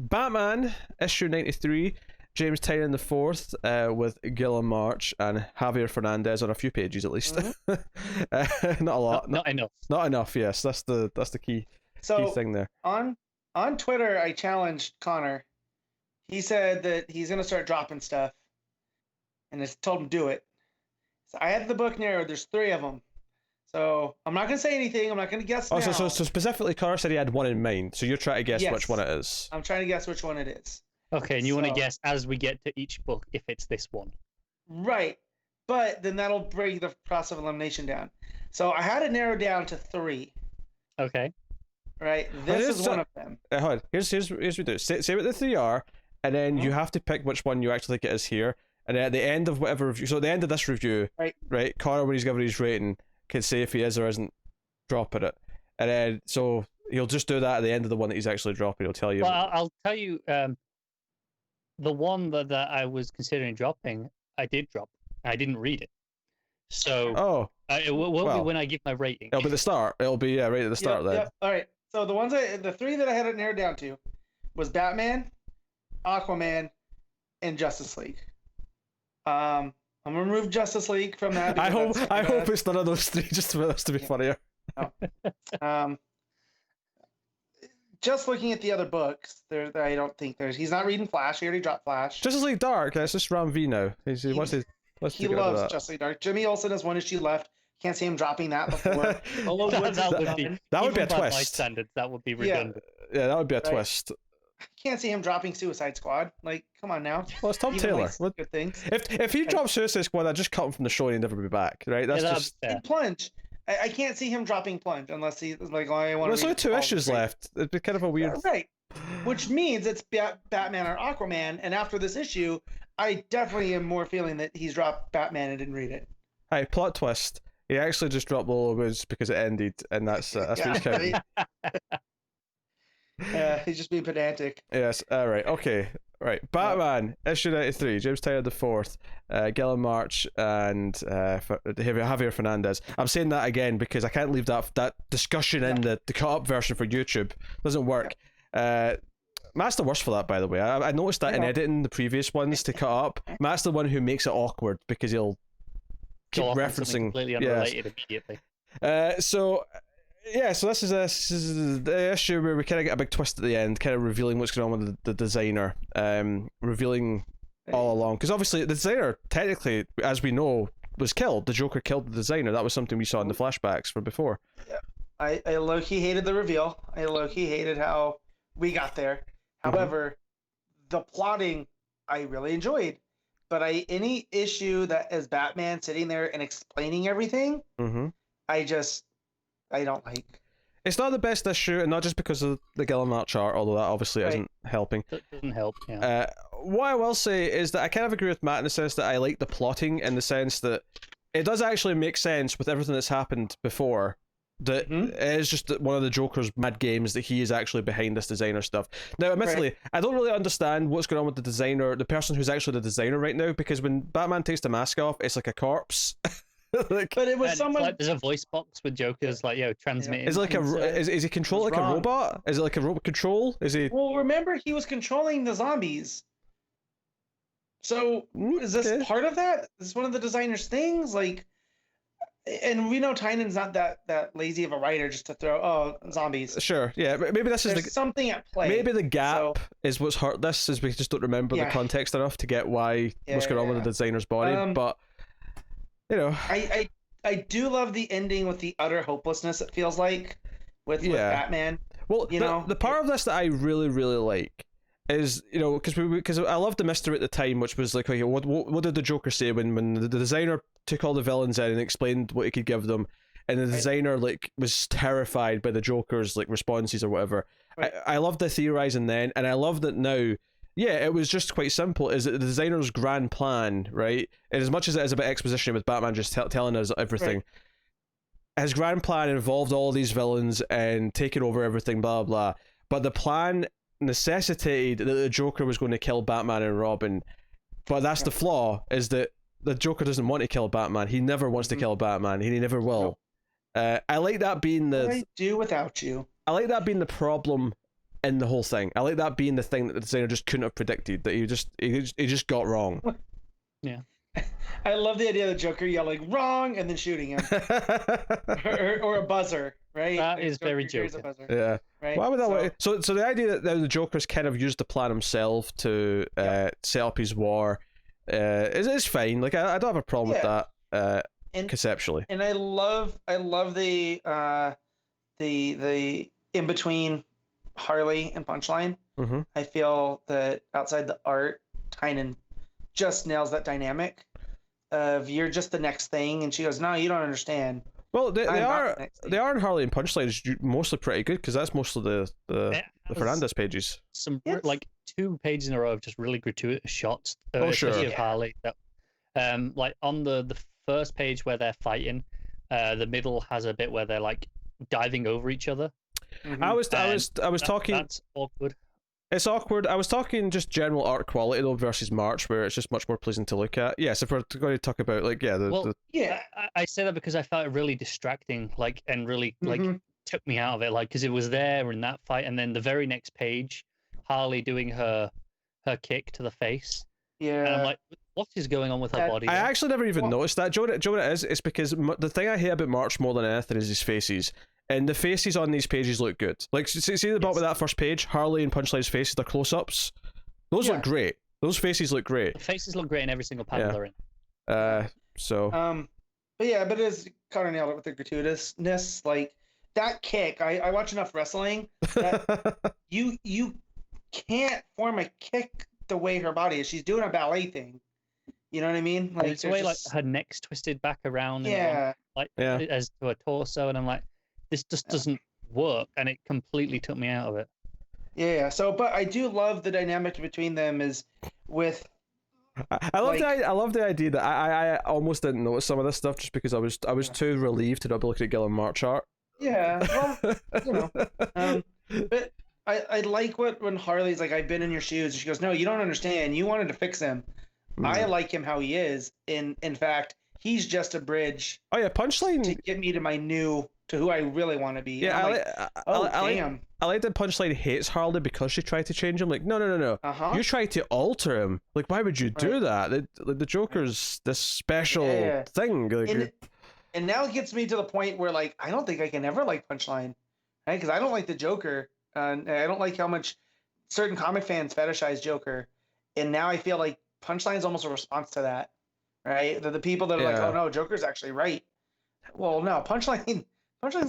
Batman issue 93, James Tynion the fourth, with Gilliam March and Javier Fernandez on a few pages at least. Not a lot. Not enough. Not enough. Yes, that's the key thing there. On Twitter, I challenged Connor. He said that he's gonna start dropping stuff, and I told him do it. So I have the book narrowed. There's 3 of them. So I'm not gonna say anything. I'm not gonna guess. So specifically, Connor said he had one in mind. So you're trying to guess which one it is. I'm trying to guess which one it is. Okay, and you want to guess as we get to each book if it's this one. Right, but then that'll break the process of elimination down. So I had it narrowed down to 3. Okay. Right, this is one of them. Hold on. Here's what we do. Say what the 3 are, and then you have to pick which one you actually think it is here. And then at the end of whatever review, so at the end of this review, right, Connor, when he's giving his rating, can say if he is or isn't dropping it. And then, so he'll just do that at the end of the one that he's actually dropping. He'll tell you. Well, I'll tell you, the one that I was considering dropping, I did drop. I didn't read it. So, it won't be when I give my rating. It'll be the start. It'll be right at the start then. Yep. All right. So the 3 that I had it narrowed down to was Batman, Aquaman, and Justice League. I'm gonna remove Justice League from that. I hope it's none of those 3, just for this to be funnier. No. Just looking at the other books, I don't think he's not reading Flash. He already dropped Flash. Justice League Dark. It's just Ram V now. He loves Justice League Dark. Jimmy Olsen has 1 issue left. Can't see him dropping that before. that would be a twist. By my standards, that would be redundant. Yeah, that would be a twist. Can't see him dropping Suicide Squad. Like, come on now. Well, it's Tom Taylor. Good things. If he drops Suicide Squad, I'd just cut him from the show and he'd never be back. Right? That's just. And Plunge. I can't see him dropping Plunge unless he's like, oh, I want to. There's only 2 issues left. It'd be kind of a weird. Right. Which means it's Batman or Aquaman, and after this issue, I definitely am more feeling that he's dropped Batman and didn't read it. Hey, plot twist. He actually just dropped Lola Woods because it ended, and that's what he's counting. Yeah, he's just being pedantic. Yes. All right. Okay. Right. Batman issue 93. James Tynion the fourth, Gilliam March and Javier Fernandez. I'm saying that again because I can't leave that discussion in the cut up version for YouTube. Doesn't work. Matt's the worst for that, by the way. I noticed that in editing the previous ones to cut up. Matt's the one who makes it awkward because he'll keep referencing completely unrelated immediately. So this is the issue where we kind of get a big twist at the end, kind of revealing what's going on with the designer, revealing all along. Because obviously the designer, technically, as we know, was killed. The Joker killed the designer. That was something we saw in the flashbacks from before. Yeah. I low-key hated the reveal. I low-key hated how we got there. However, the plotting I really enjoyed. But any issue that is Batman sitting there and explaining everything, I don't like. It's not the best issue, and not just because of the Gilliam March art, although that obviously isn't helping. It doesn't help, yeah. What I will say is that I kind of agree with Matt in the sense that I like the plotting in the sense that it does actually make sense with everything that's happened before. That it is just one of the Joker's mad games that he is actually behind this designer stuff. Now, admittedly, I don't really understand what's going on with the designer, the person who's actually the designer right now, because when Batman takes the mask off, it's like a corpse. But it was someone. Like, there's a voice box with Joker's transmitting. Is like is he controlled like a robot? Is it like a robot control? Is he? Well, remember he was controlling the zombies. So is this part of that? Is this one of the designer's things? Like, and we know Tynan's not that lazy of a writer just to throw zombies. Sure, yeah. Maybe this is something at play. Maybe the gap is what's hurt this, is we just don't remember the context enough to get why what's going on with the designer's body. But you know, I do love the ending with the utter hopelessness. It feels like with Batman. Well, the part of this that I really like is, you know, because I loved the mystery at the time, which was like, okay, what did the Joker say when the designer took all the villains in and explained what he could give them, and the designer was terrified by the Joker's responses or whatever. Right. I loved the theorizing then, and I love that now. Yeah, it was just quite simple. Is that the designer's grand plan, right? And as much as it is about exposition with Batman just telling us everything, his grand plan involved all these villains and taking over everything, blah blah. But the plan necessitated that the Joker was going to kill Batman and Robin. But that's the flaw: is that the Joker doesn't want to kill Batman. He never wants to kill Batman. He never will. I like that being I do without you. I like that being the problem in the whole thing. I like that being the thing that the designer just couldn't have predicted, that he just got wrong. Yeah. I love the idea of the Joker yelling wrong and then shooting him, or a buzzer, right? That is very Joker. Yeah. Right. Why would that? So the idea that the Joker's kind of used the plan himself to set up his war is fine. Like I don't have a problem with that conceptually. And I love the in between Harley and Punchline. Mm-hmm. I feel that outside the art, Tynan just nails that dynamic of you're just the next thing, and she goes, no, you don't understand. Well, they are in Harley and Punchline is mostly pretty good, because that's mostly the Fernandez pages. Some like 2 pages in a row of just really gratuitous shots. Sure. Of Harley. That, like on the first page where they're fighting, the middle has a bit where they're like diving over each other. Mm-hmm. I was talking. That's awkward. It's awkward. I was talking just general art quality though versus March, where it's just much more pleasing to look at. Yes, if we're going to talk about like I say that because I felt it really distracting, like, and really like took me out of it, like, because it was there in that fight, and then the very next page, Harley doing her kick to the face. Yeah, and I'm like, what is going on with her body? I actually never even noticed that. Joe, what it is? It's because the thing I hate about March more than anything is his faces. And the faces on these pages look good. Like, see the bottom of that first page? Harley and Punchline's faces, they're close-ups. Those look great. Those faces look great. The faces look great in every single panel they're in. But it is kind of nailed it with the gratuitousness. Like, that kick, I watch enough wrestling that you can't form a kick the way her body is. She's doing a ballet thing. You know what I mean? Like, it's the way, like, her neck's twisted back around. Yeah. As to her torso, and I'm like, this just doesn't work, and it completely took me out of it. Yeah. So, but I do love the dynamic between them is with. I love the idea that I almost didn't notice some of this stuff just because I was too relieved to not be looking at Gillen March art. Yeah. Well, but I like when Harley's like, I've been in your shoes. She goes, no, you don't understand. You wanted to fix him. I like him how he is. In fact, he's just a bridge. Oh yeah, Punchline to get me to who I really want to be. Yeah, I like that Punchline hates Harley because she tried to change him. Like, no. You tried to alter him. Like, why would you do that? The Joker's this special thing. Like, and now it gets me to the point where, like, I don't think I can ever like Punchline, right? Because I don't like the Joker. And I don't like how much certain comic fans fetishize Joker. And now I feel like Punchline is almost a response to that, right? The people that are like, oh no, Joker's actually right. Well, no, Punchline's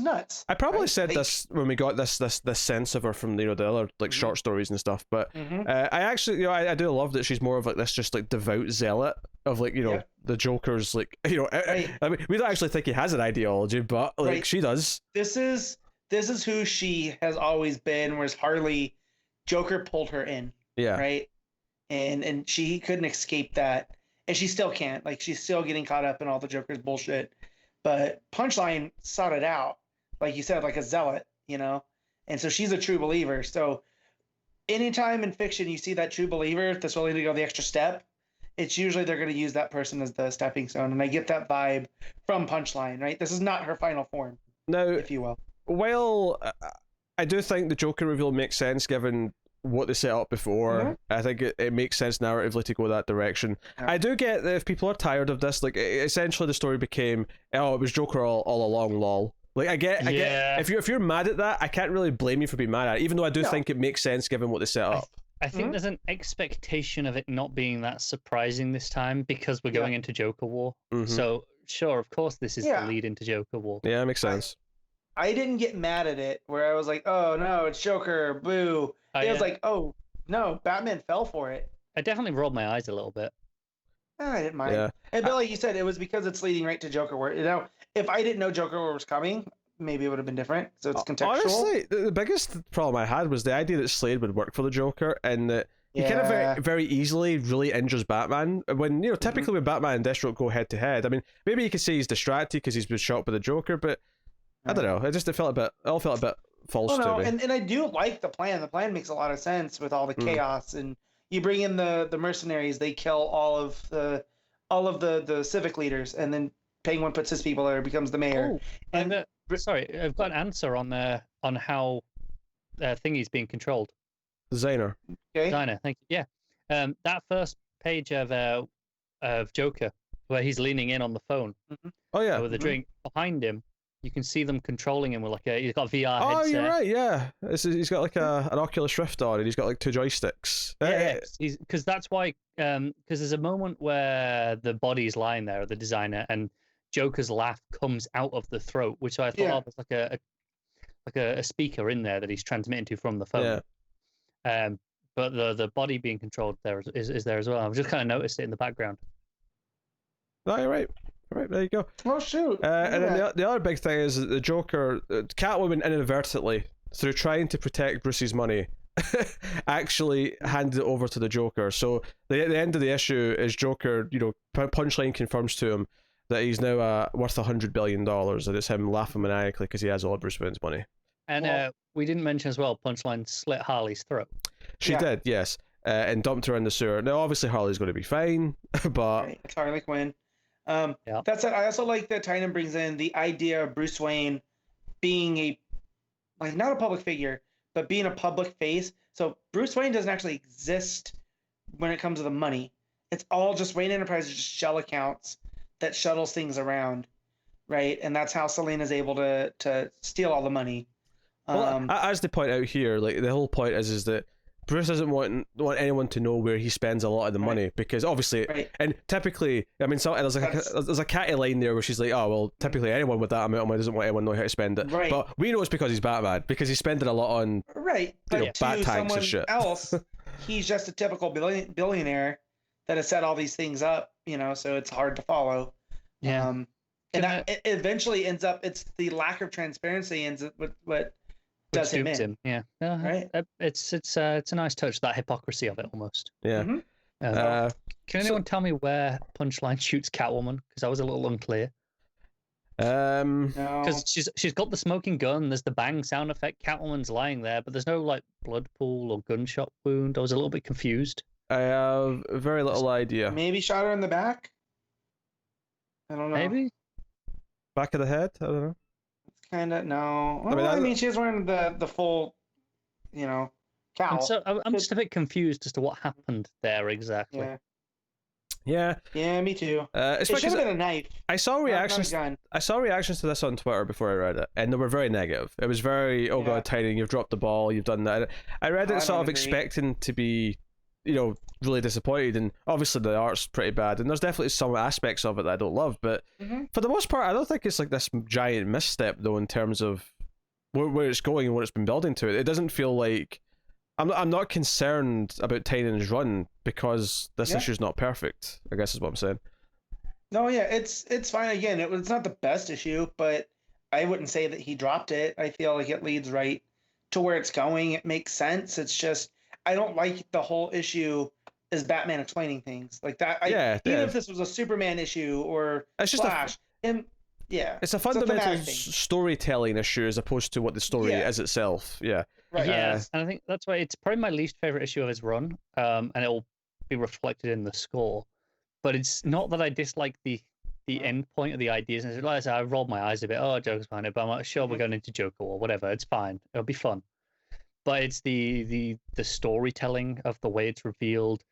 nuts. I probably said this when we got this sense of her from the other like short stories and stuff, but I actually I do love that she's more of like this just like devout zealot of like the Joker's like I mean, we don't actually think he has an ideology, but like she does. This is who she has always been, whereas Harley, Joker pulled her in. Yeah. Right? And she couldn't escape that. And she still can't. Like, she's still getting caught up in all the Joker's bullshit. But Punchline sought it out, like you said, like a zealot, And so she's a true believer. So anytime in fiction you see that true believer that's willing to go the extra step, it's usually they're going to use that person as the stepping stone. And I get that vibe from Punchline, right? This is not her final form, if you will. Well, I do think the Joker reveal makes sense given what they set up before. I think it makes sense narratively to go that direction. I do get that if people are tired of this, like essentially the story became, oh, it was Joker all along, lol. Like I get if you're mad at that, I can't really blame you for being mad at it, even though I do think it makes sense given what they set up. I think there's an expectation of it not being that surprising this time because we're going into Joker War. So sure, of course this is the lead into Joker War. Yeah, it makes sense. I didn't get mad at it where I was like, oh no, it's Joker, boo. It was like, oh no, Batman fell for it. I definitely rolled my eyes a little bit. I didn't mind. Yeah. And but like you said, it was because it's leading right to Joker War. If I didn't know Joker War was coming, maybe it would have been different. So it's contextual. Honestly, the biggest problem I had was the idea that Slade would work for the Joker and that he kind of very, very easily really injures Batman. When typically when Batman and Deathstroke go head to head, I mean, maybe you could say he's distracted because he's been shot by the Joker, but I don't know. It all felt a bit false to me. And I do like the plan. The plan makes a lot of sense with all the chaos, and you bring in the mercenaries. They kill all of the civic leaders, and then Penguin puts his people there, becomes the mayor. Sorry, I've got an answer on how thingy's being controlled. Designer. Okay. Designer, thank you. Yeah, that first page of Joker where he's leaning in on the phone Oh yeah. with a drink behind him. You can see them controlling him with like he's got a VR Oh, headset. you're right. Yeah, he's got like an Oculus Rift on, and he's got like 2 joysticks. Yeah, because that's why. Because there's a moment where the body's lying there, the designer, and Joker's laugh comes out of the throat, which I thought was like a speaker in there that he's transmitting to from the phone. Yeah. But the body being controlled there is there as well. I've just kind of noticed it in the background. No, you're right. Right, there you go. Oh shoot! And then the other big thing is that the Joker, Catwoman, inadvertently, through trying to protect Bruce's money, actually handed it over to the Joker. So the end of the issue is Joker, Punchline confirms to him that he's now worth $100 billion, and it's him laughing maniacally because he has all of Bruce Wayne's money. And we didn't mention as well, Punchline slit Harley's throat. She did, yes, and dumped her in the sewer. Now, obviously, Harley's going to be fine, but Right. It's Harley Quinn. That said, I also like that Tynan brings in the idea of Bruce Wayne being not a public figure, but being a public face. So Bruce Wayne doesn't actually exist when it comes to the money. It's all just Wayne Enterprises, just shell accounts that shuttles things around, right? And that's how Selena's able to steal all the money. Well, as they point out here, like the whole point is that Bruce doesn't want anyone to know where he spends a lot of the money, because obviously, and typically, I mean, there's a catty line there where she's like, oh well, typically anyone with that amount of money doesn't want anyone to know how to spend it. Right. But we know it's because he's Batman, because he's spending a lot on but bat tanks and shit. Else, he's just a typical billionaire that has set all these things up, so it's hard to follow. Yeah. And that it eventually ends up, it's the lack of transparency ends up with what does him in. Yeah. Right. It's a nice touch, that hypocrisy of it almost. Yeah. Mm-hmm. Can anyone tell me where Punchline shoots Catwoman? Because I was a little unclear. No. Because she's got the smoking gun. There's the bang sound effect. Catwoman's lying there, but there's no like blood pool or gunshot wound. I was a little bit confused. I have very little idea. Maybe shot her in the back. I don't know. Maybe. Back of the head? I don't know. It's kind of no. Well, I mean, she's wearing the full, cowl. So I'm just a bit confused as to what happened there exactly. Yeah. Yeah, me too. It should have been a knife. I saw reactions. Not a gun. I saw reactions to this on Twitter before I read it, and they were very negative. It was very, oh god, Tynan, you've dropped the ball, you've done that. I read it sort of expecting to be, really disappointed, and obviously the art's pretty bad, and there's definitely some aspects of it that I don't love, but for the most part, I don't think it's like this giant misstep though in terms of where it's going and what it's been building to. It doesn't feel like I'm not concerned about Tynan's run because this issue's not perfect, I guess is what I'm saying. No, yeah, it's fine. Again, it's not the best issue, but I wouldn't say that he dropped it. I feel like it leads right to where it's going. It makes sense. It's just I don't like the whole issue is Batman explaining things like that. Even if this was a Superman issue or it's just Flash, it's a fundamental storytelling issue as opposed to what the story is itself. Yeah. Right. Yeah, and I think that's why it's probably my least favorite issue of his run, and it'll be reflected in the score. But it's not that I dislike the end point of the ideas. And like I said, I rolled my eyes a bit. Oh, Joker's fine, but I'm not sure we're going into Joker or whatever. It's fine. It'll be fun. But it's the storytelling of the way it's revealed,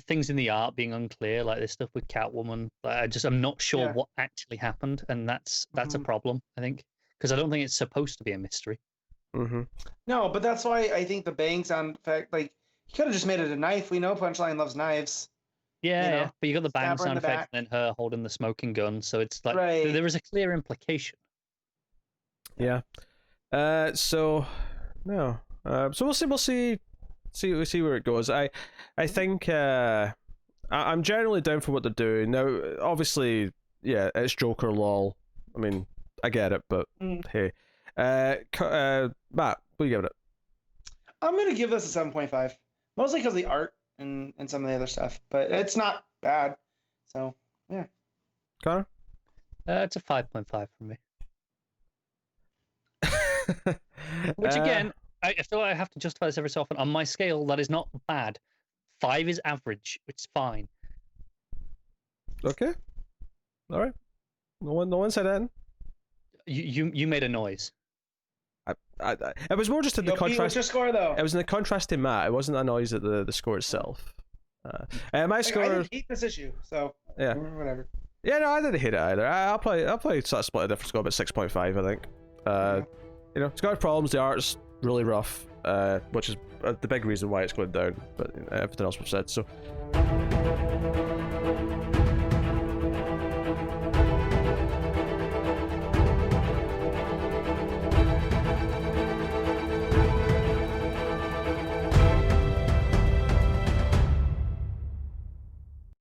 things in the art being unclear, like this stuff with Catwoman. I'm not sure what actually happened, and that's a problem, I think, because I don't think it's supposed to be a mystery. No, but that's why I think the bang sound effect, like, he could have just made it a knife. We know Punchline loves knives. Yeah, but you got the bang sound effect and then her holding the smoking gun, so it's like there is a clear implication. Yeah. So we'll see where it goes. I think I'm generally down for what they're doing. Now, obviously, it's Joker lol. I mean, I get it, but hey. Matt, what are you giving it? I'm gonna give this a 7.5, mostly because of the art and some of the other stuff, but it's not bad. So yeah. Connor? It's a 5.5 from me. Which again, I feel like I have to justify this every so often. On my scale, that is not bad. 5 is average. It's fine. Okay. All right. No one said that. You made a noise. It was more just in the Yo, Pete, what's contrast. your score though? It was in the contrast to Matt. It wasn't a noise at the score itself. My Like, score. I didn't hate this issue, so Yeah. whatever. Yeah, no, I didn't hate it either. I'll probably sort of split a different score, about 6.5, I think. You know, it's got problems. The art's really rough, which is the big reason why it's going down. But everything else we've said. So.